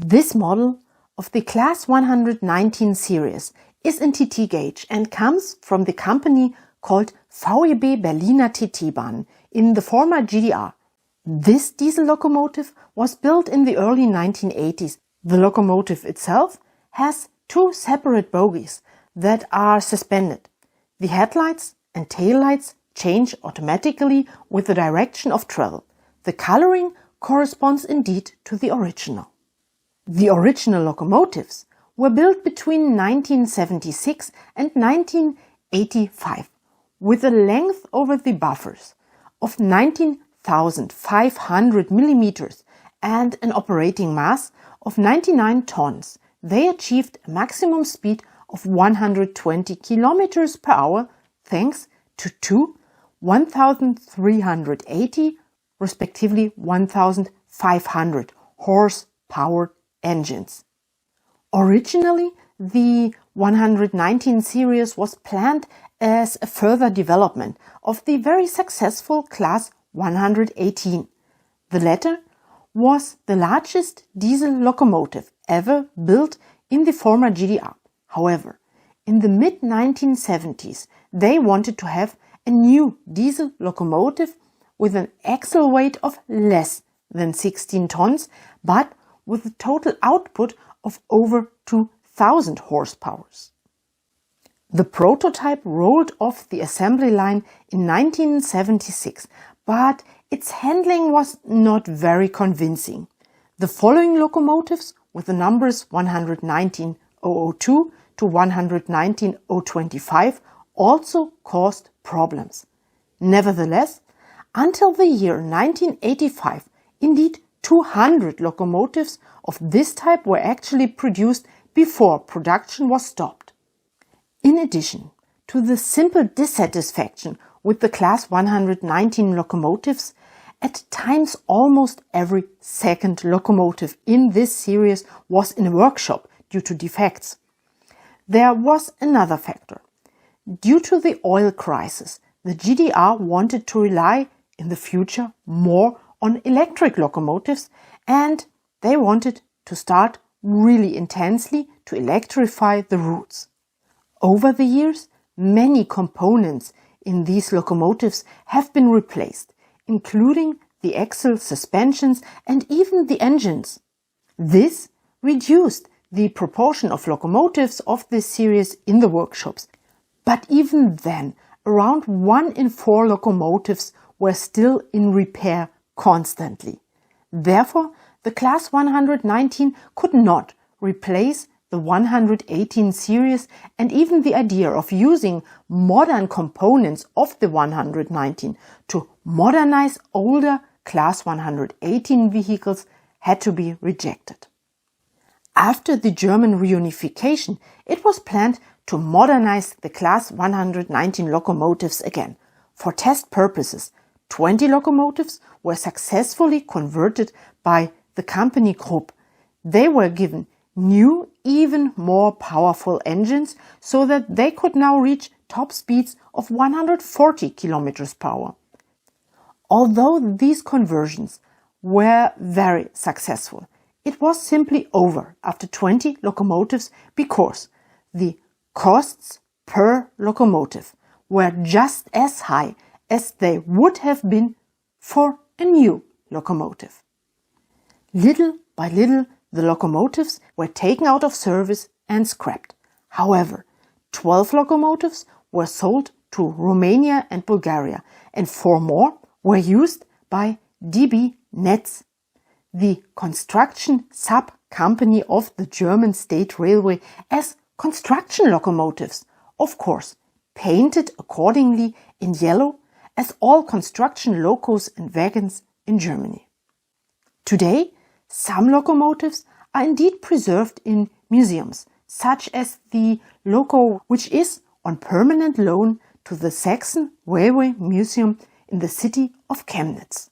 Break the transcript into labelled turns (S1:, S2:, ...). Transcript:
S1: This model of the Class 119 series is in TT gauge and comes from the company called VEB Berliner TT-Bahn in the former GDR. This diesel locomotive was built in the early 1980s. The locomotive itself has two separate bogies that are suspended. The headlights and taillights change automatically with the direction of travel. The coloring corresponds indeed to the original. The original locomotives were built between 1976 and 1985 with a length over the buffers of 19,500 millimeters and an operating mass of 99 tons. They achieved a maximum speed of 120 kilometers per hour thanks to two 1,380, respectively 1,500 horse-powered engines. Originally, the 119 series was planned as a further development of the very successful Class 118. The latter was the largest diesel locomotive ever built in the former GDR. However, in the mid-1970s, they wanted to have a new diesel locomotive with an axle weight of less than 16 tons, but with a total output of over 2,000 horsepower. The prototype rolled off the assembly line in 1976, but its handling was not very convincing. The following locomotives, with the numbers 119,002 to 119,025, also caused problems. Nevertheless, until the year 1985, indeed 200 locomotives of this type were actually produced before production was stopped. In addition to the simple dissatisfaction with the Class 119 locomotives, at times almost every second locomotive in this series was in a workshop due to defects. There was another factor. Due to the oil crisis, the GDR wanted to rely in the future more on electric locomotives, and they wanted to start really intensely to electrify the routes. Over the years, many components in these locomotives have been replaced, including the axle, suspensions, and even the engines. This reduced the proportion of locomotives of this series in the workshops. But even then, around 1 in 4 locomotives were still in repair constantly. Therefore, the Class 119 could not replace the 118 series, and even the idea of using modern components of the 119 to modernize older Class 118 vehicles had to be rejected. After the German reunification, it was planned to modernize the Class 119 locomotives again. For test purposes, 20 locomotives were successfully converted by the company Krupp. They were given new, even more powerful engines so that they could now reach top speeds of 140 kilometers per hour. Although these conversions were very successful, it was simply over after 20 locomotives because the costs per locomotive were just as high as they would have been for a new locomotive. Little by little, the locomotives were taken out of service and scrapped. However, 12 locomotives were sold to Romania and Bulgaria, and 4 more were used by DB Netz, the construction sub-company of the German State Railway, as construction locomotives, of course, painted accordingly in yellow, as all construction locos and wagons in Germany. Today, some locomotives are indeed preserved in museums, such as the loco which is on permanent loan to the Saxon Railway Museum in the city of Chemnitz.